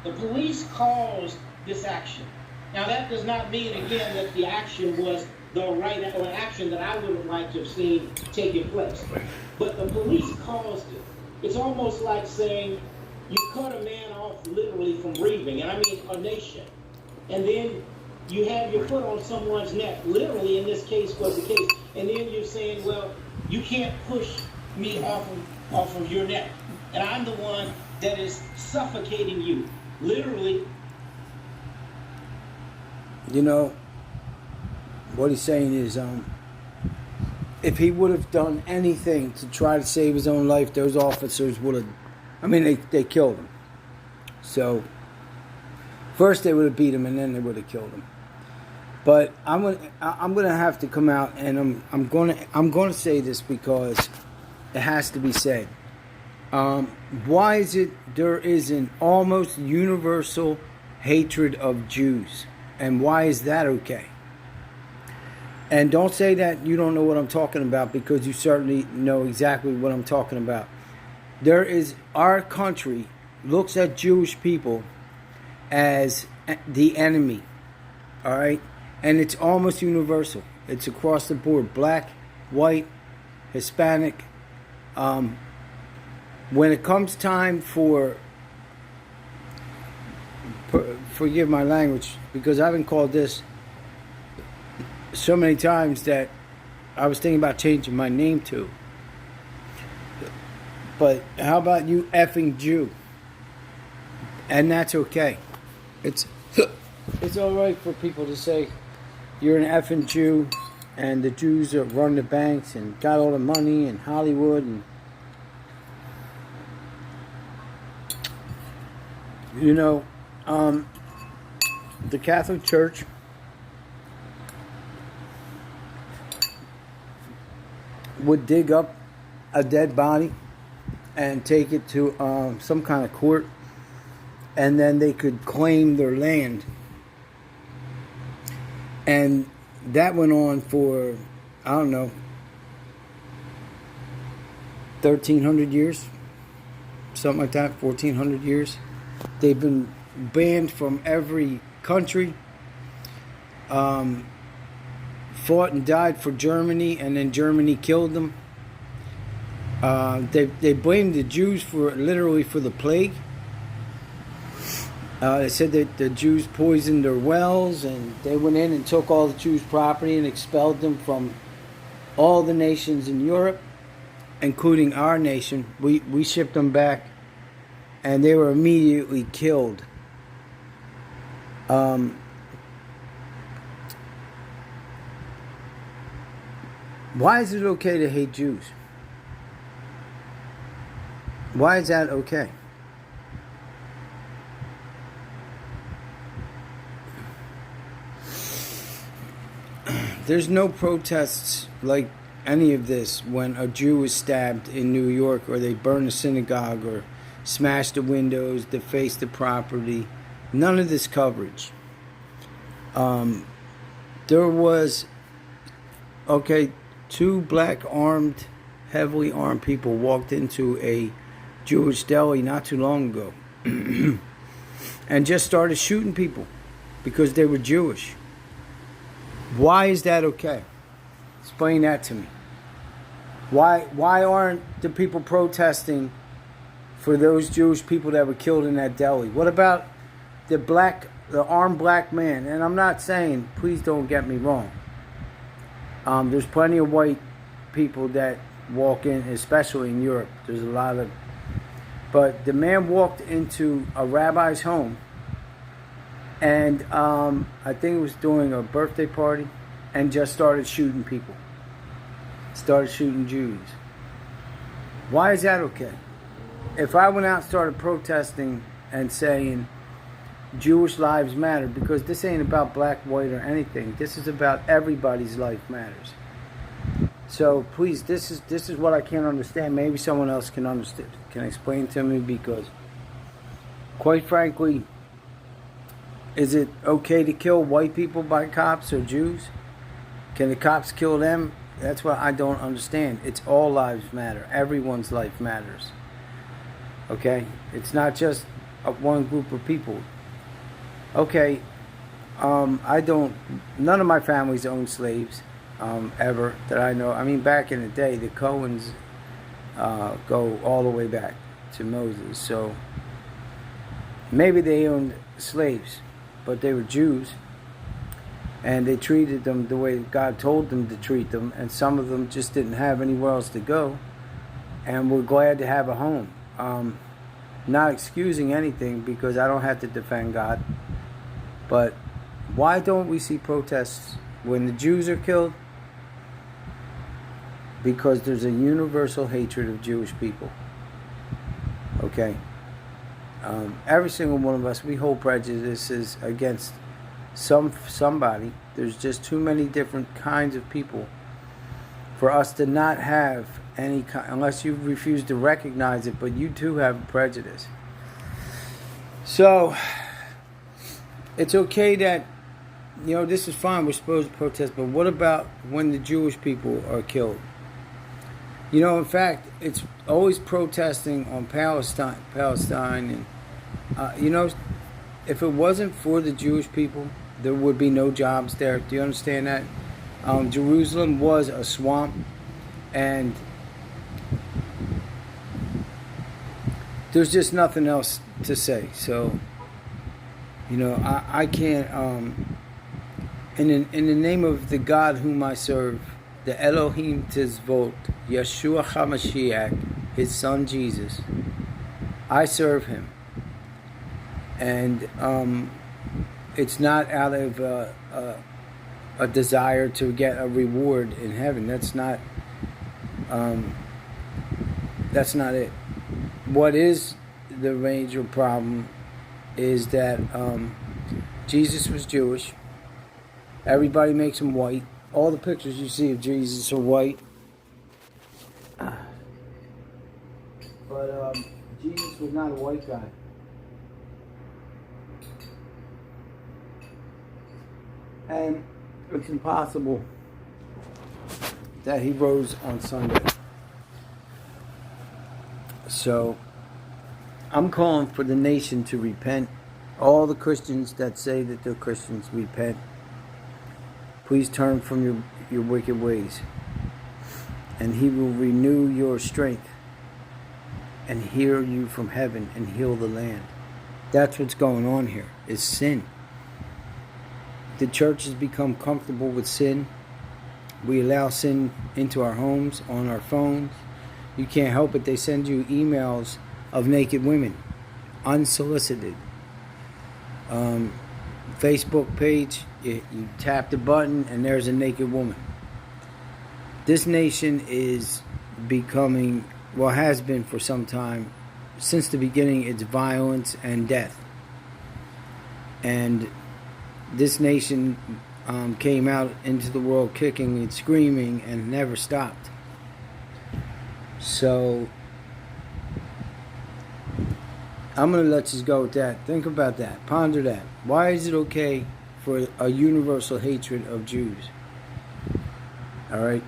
The police caused this action. Now, that does not mean, again, that the action was the right or action that I would have liked to have seen taking place. But the police caused it. It's almost like saying you cut a man off literally from breathing, and I mean a nation. And then you have your foot on someone's neck, literally in this case was the case. And then you're saying, well, you can't push me off of your neck. And I'm the one that is suffocating you, literally. You know, what he's saying is, if he would have done anything to try to save his own life, those officers would have, I mean, they killed him. So, first they would have beat him, and then they would have killed him. But I'm gonna have to come out, and I'm gonna say this because it has to be said. Why is it there is an almost universal hatred of Jews, and why is that okay? And don't say that you don't know what I'm talking about, because you certainly know exactly what I'm talking about. Our country looks at Jewish people as the enemy, all right? And it's almost universal. It's across the board, black, white, Hispanic. When it comes time for, forgive my language, because I've been called this so many times that I was thinking about changing my name to. But how about you effing Jew? And that's okay. It's all right for people to say you're an effing Jew, and the Jews that run the banks and got all the money in Hollywood, and you know, the Catholic Church would dig up a dead body and take it to some kind of court, and then they could claim their land. And that went on for, I don't know, 1,300 years, something like that, 1,400 years. They've been banned from every country, fought and died for Germany, and then Germany killed them. They blamed the Jews literally for the plague. They said that the Jews poisoned their wells, and they went in and took all the Jews' property and expelled them from all the nations in Europe, including our nation. We shipped them back, and they were immediately killed. Why is it okay to hate Jews? Why is that okay? There's no protests like any of this when a Jew is stabbed in New York, or they burn a synagogue, or smash the windows, deface the property. None of this coverage. There was, two black heavily armed people walked into a Jewish deli not too long ago and just started shooting people because they were Jewish. Why is that okay? Explain that to me. Why aren't the people protesting for those Jewish people that were killed in that deli? What about the armed black man? And I'm not saying, please don't get me wrong. There's plenty of white people that walk in, especially in Europe. There's a lot of, but the man walked into a rabbi's home, and I think it was doing a birthday party, and just started shooting people. Started shooting Jews. Why is that okay? If I went out and started protesting and saying Jewish lives matter, because this ain't about black, white, or anything. This is about everybody's life matters. So please, this is what I can't understand. Maybe someone else can understand, can explain to me, because quite frankly, is it okay to kill white people by cops or Jews? Can the cops kill them? That's what I don't understand. It's all lives matter. Everyone's life matters. Okay? It's not just one group of people. Okay, none of my families owned slaves, ever, that I know. I mean, back in the day, the Cohens, go all the way back to Moses. So, maybe they owned slaves, but they were Jews. And they treated them the way God told them to treat them. And some of them just didn't have anywhere else to go. And were glad to have a home. Not excusing anything, because I don't have to defend God. But why don't we see protests when the Jews are killed? Because there's a universal hatred of Jewish people. Okay? Every single one of us, we hold prejudices against somebody. There's just too many different kinds of people for us to not have any kind, unless you refuse to recognize it, but you too have a prejudice. So it's okay that, this is fine, we're supposed to protest, but what about when the Jewish people are killed? In fact, it's always protesting on Palestine, and if it wasn't for the Jewish people, there would be no jobs there. Do you understand that? Jerusalem was a swamp, and there's just nothing else to say. So, I can't. In the name of the God whom I serve, the Elohim Tizvot, Yeshua HaMashiach, His Son Jesus, I serve Him. And it's not out of a desire to get a reward in heaven. That's not it. What is the major problem is that Jesus was Jewish. Everybody makes him white. All the pictures you see of Jesus are white. But Jesus was not a white guy. And it's impossible that he rose on Sunday. So, I'm calling for the nation to repent. All the Christians that say that they're Christians, repent. Please turn from your wicked ways. And He will renew your strength and hear you from heaven and heal the land. That's what's going on here, is sin. The church has become comfortable with sin. We allow sin into our homes, on our phones. You can't help it. They send you emails of naked women, unsolicited. Facebook page, you tap the button and there's a naked woman. This nation is becoming, has been for some time, since the beginning, it's violence and death. And this nation came out into the world kicking and screaming and never stopped. So I'm going to let you go with that. Think about that. Ponder that. Why is it okay for a universal hatred of Jews? All right?